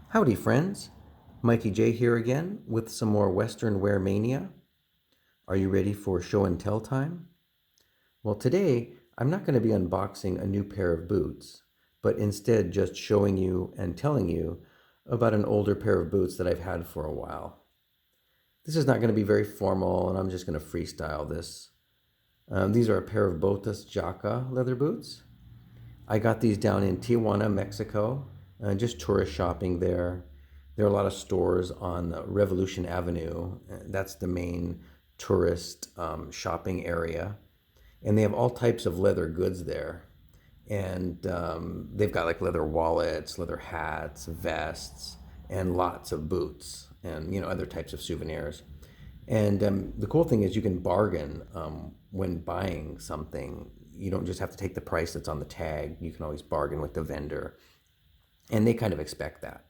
Howdy, friends. Mikey J here again with some more Western Wear Mania. Are you ready for show and tell time? Well, today I'm not going to be unboxing a new pair of boots, but instead just showing you and telling you about an older pair of boots that I've had for a while. This is not going to be very formal, and I'm just going to freestyle this. These are a pair of Botas Jaca leather boots. I got these down in Tijuana, Mexico, just tourist shopping there. There are a lot of stores on Revolution Avenue. That's the main tourist shopping area. And they have all types of leather goods there. And they've got like leather wallets, leather hats, vests, and lots of boots and, other types of souvenirs. And the cool thing is you can bargain when buying something. You don't just have to take the price that's on the tag. You can always bargain with the vendor. And they kind of expect that.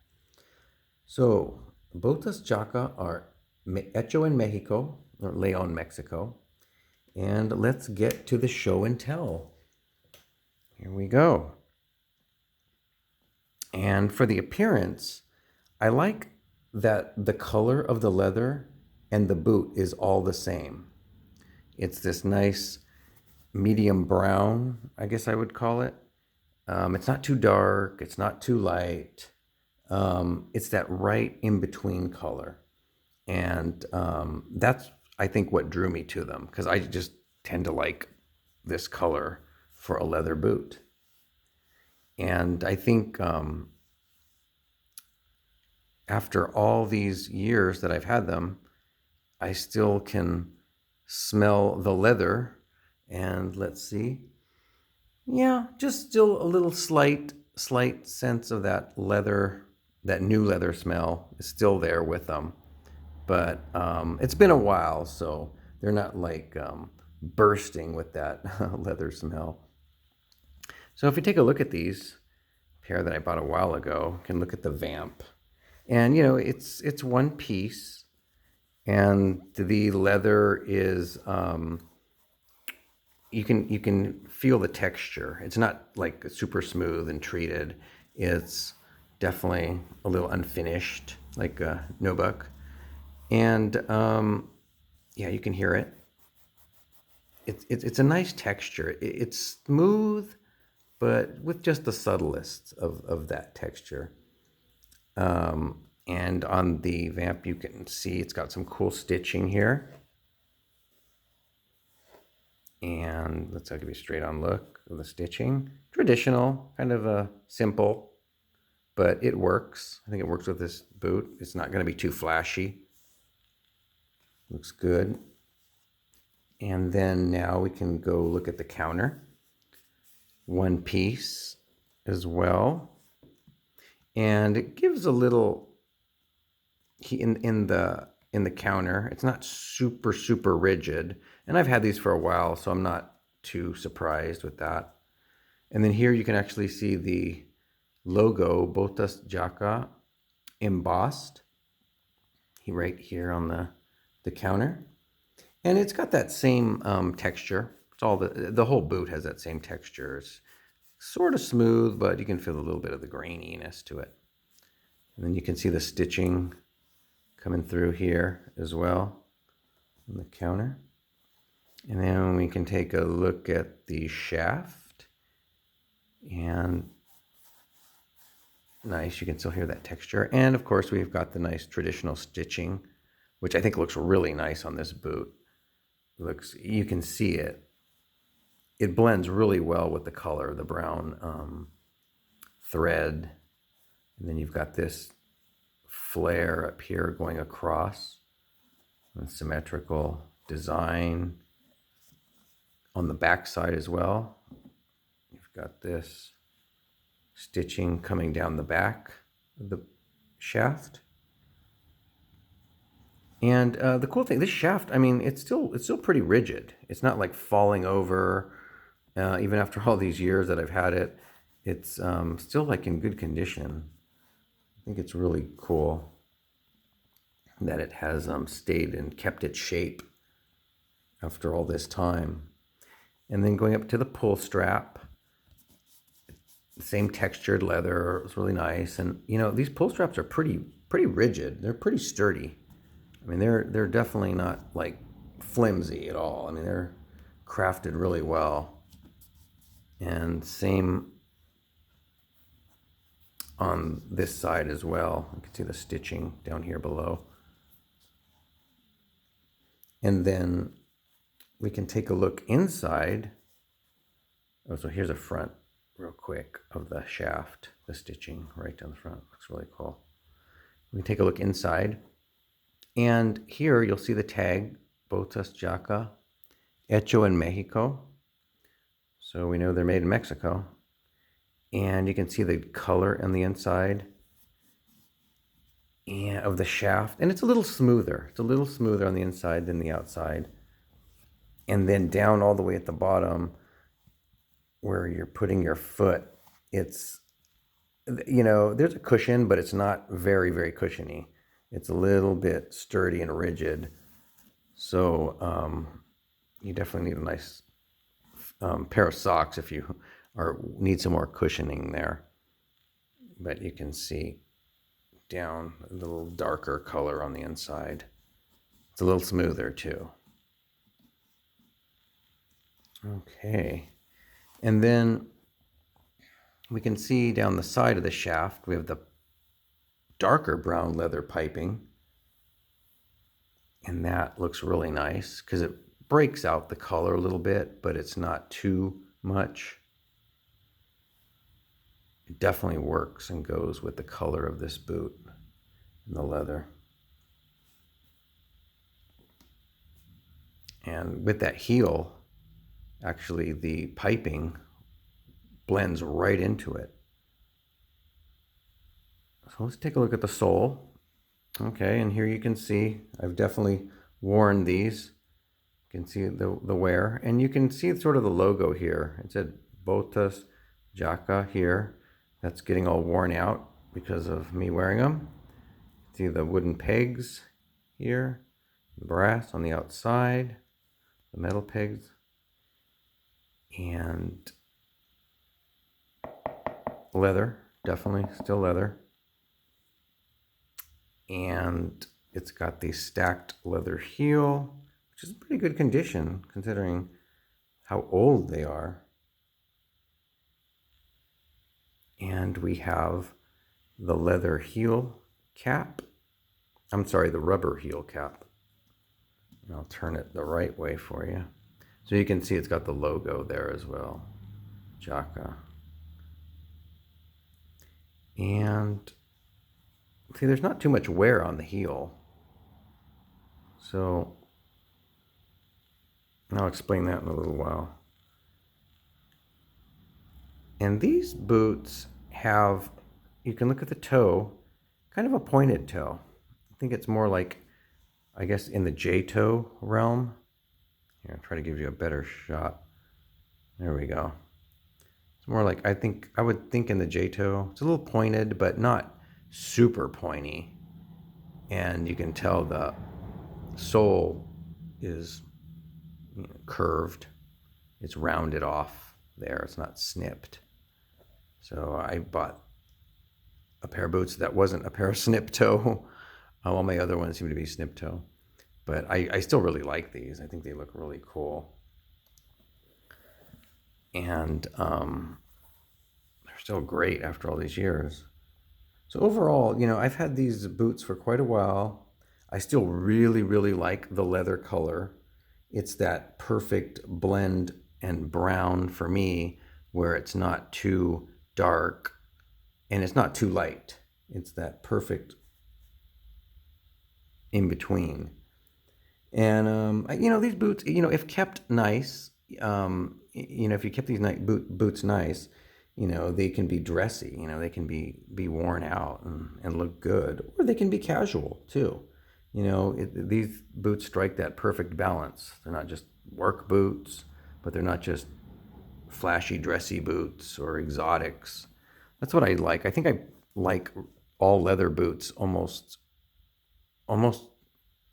So, Botas Jaca are hecho en Mexico, or Leon, Mexico. And let's get to the show and tell. Here we go. And for the appearance, I like that the color of the leather and the boot is all the same. It's this nice medium brown, I guess I would call it. It's not too dark, it's not too light. It's that right in between color. And that's, I think, what drew me to them, because I just tend to like this color for a leather boot. And I think after all these years that I've had them, I still can smell the leather. And let's see. Yeah, just still a little slight sense of that leather, that new leather smell is still there with them. But it's been a while, so they're not like bursting with that leather smell. So if you take a look at these pair that I bought a while ago, you can look at the Vamp. And it's one piece, and the leather is you can feel the texture. It's not like super smooth and treated. It's definitely a little unfinished, like a nubuck. And yeah, you can hear it. It's a nice texture. It's smooth, but with just the subtlest of that texture. And on the Vamp, you can see it's got some cool stitching here. And let's give you a straight on look of the stitching. Traditional, kind of a simple, but it works. I think it works with this boot. It's not going to be too flashy. Looks good. And then now we can go look at the counter. One piece as well. And it gives a little in the counter. It's not super rigid. And I've had these for a while, so I'm not too surprised with that. And then here you can actually see the logo, Botas Jaca, embossed right here on the counter. And it's got that same texture. It's all the whole boot has that same texture. It's sort of smooth, but you can feel a little bit of the graininess to it. And then you can see the stitching coming through here as well on the counter. And then we can take a look at the shaft. And nice, you can still hear that texture. And of course, we've got the nice traditional stitching, which I think looks really nice on this boot. You can see it. It blends really well with the color, the brown thread. And then you've got this flare up here going across, and symmetrical design on the back side as well. You've got this stitching coming down the back of the shaft. And the cool thing, this shaft, I mean, it's still pretty rigid. It's not like falling over. Even after all these years that I've had it, it's still like in good condition. I think it's really cool that it has stayed and kept its shape after all this time. And then going up to the pull strap, Same textured leather. It's really nice. And these pull straps are pretty rigid. They're pretty sturdy. I mean, they're definitely not like flimsy at all. I mean, they're crafted really well. And same on this side as well. You can see the stitching down here below. And then we can take a look inside. Oh, so here's a front real quick of the shaft, the stitching right down the front. Looks really cool. We can take a look inside. And here you'll see the tag, Botas Jaca, Hecho en Mexico. So we know they're made in Mexico. And you can see the color on the inside and of the shaft. And it's a little smoother. It's a little smoother on the inside than the outside. And then down all the way at the bottom where you're putting your foot, it's, there's a cushion, but it's not very, very cushiony. It's a little bit sturdy and rigid. So you definitely need a nice pair of socks if you need some more cushioning there. But you can see down a little darker color on the inside. It's a little smoother too. Okay. And then we can see down the side of the shaft, we have the darker brown leather piping. And that looks really nice because it breaks out the color a little bit, but it's not too much. It definitely works and goes with the color of this boot and the leather. And with that heel, actually the piping blends right into it. So let's take a look at the sole. Okay, and here you can see I've definitely worn these. You can see the wear, and you can see sort of the logo here. It said Botas Jaca here. That's getting all worn out because of me wearing them. See the wooden pegs here, the brass on the outside, the metal pegs, and leather, definitely still leather. And it's got the stacked leather heel, which is in pretty good condition considering how old they are. And we have the leather heel cap. I'm sorry, the rubber heel cap. And I'll turn it the right way for you. So you can see it's got the logo there as well, Jaca. And see, there's not too much wear on the heel. So I'll explain that in a little while. And these boots have, you can look at the toe, kind of a pointed toe. I think it's more like, I guess, in the J-toe realm. Here, I'll try to give you a better shot. There we go. It's more like, I would think in the J-toe. It's a little pointed, but not super pointy. And you can tell the sole is curved. It's rounded off there. It's not snipped. So I bought a pair of boots that wasn't a pair of snip toe. All my other ones seem to be snip toe. But I still really like these. I think they look really cool. And they're still great after all these years. So overall, I've had these boots for quite a while. I still really, really like the leather color. It's that perfect blend and brown for me where it's not too dark and it's not too light. It's that perfect in between. And, these boots, if kept nice, if you kept these boots nice, they can be dressy, they can be worn out and look good, or they can be casual too. These boots strike that perfect balance. They're not just work boots, but they're not just flashy, dressy boots or exotics. That's what I like. I think I like all leather boots almost,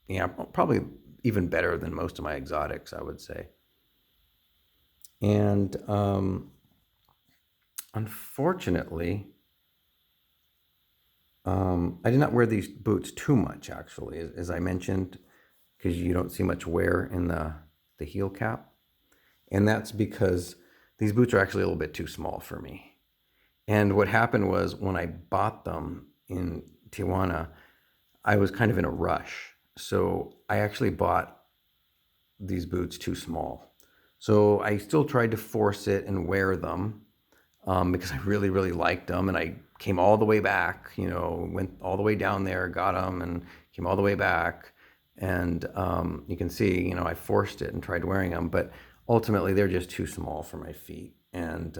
yeah, probably even better than most of my exotics, I would say. And Unfortunately, I did not wear these boots too much, actually, as I mentioned, because you don't see much wear in the heel cap. And that's because these boots are actually a little bit too small for me. And what happened was when I bought them in Tijuana, I was kind of in a rush. So I actually bought these boots too small. So I still tried to force it and wear them because I really, really liked them. And I came all the way back, went all the way down there, got them, and came all the way back. And you can see, I forced it and tried wearing them, but ultimately they're just too small for my feet. And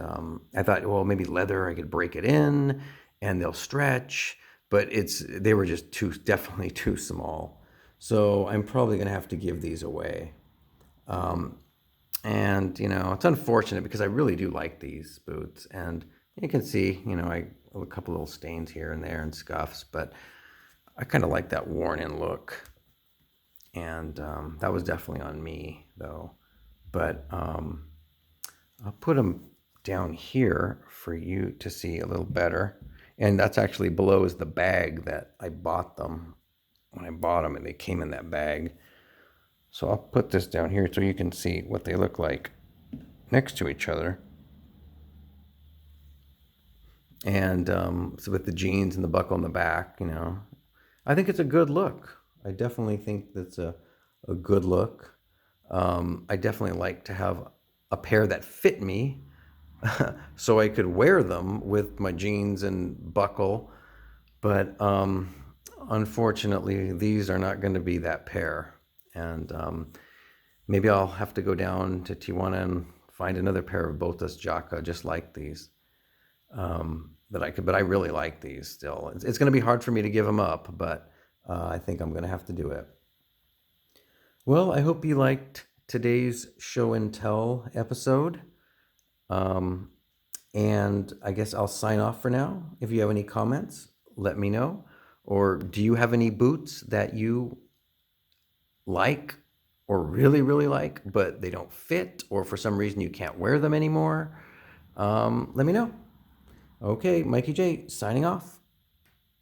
I thought, well, maybe leather, I could break it in and they'll stretch, but they were just definitely too small. So I'm probably going to have to give these away. And it's unfortunate because I really do like these boots, and you can see, I have a couple little stains here and there and scuffs, but I kind of like that worn-in look, and that was definitely on me, though. But I'll put them down here for you to see a little better, and that's actually below is the bag that I bought them when I bought them, and they came in that bag. So I'll put this down here so you can see what they look like next to each other. And so with the jeans and the buckle in the back, I think it's a good look. I definitely think that's a good look. I definitely like to have a pair that fit me so I could wear them with my jeans and buckle. But unfortunately, these are not going to be that pair. And maybe I'll have to go down to Tijuana and find another pair of Botas Jaca just like these. But I really like these still. It's going to be hard for me to give them up, but I think I'm going to have to do it. Well, I hope you liked today's show and tell episode. And I guess I'll sign off for now. If you have any comments, let me know. Or do you have any boots that you like or really, really like, but they don't fit, or for some reason you can't wear them anymore? Let me know. Okay, Mikey J signing off.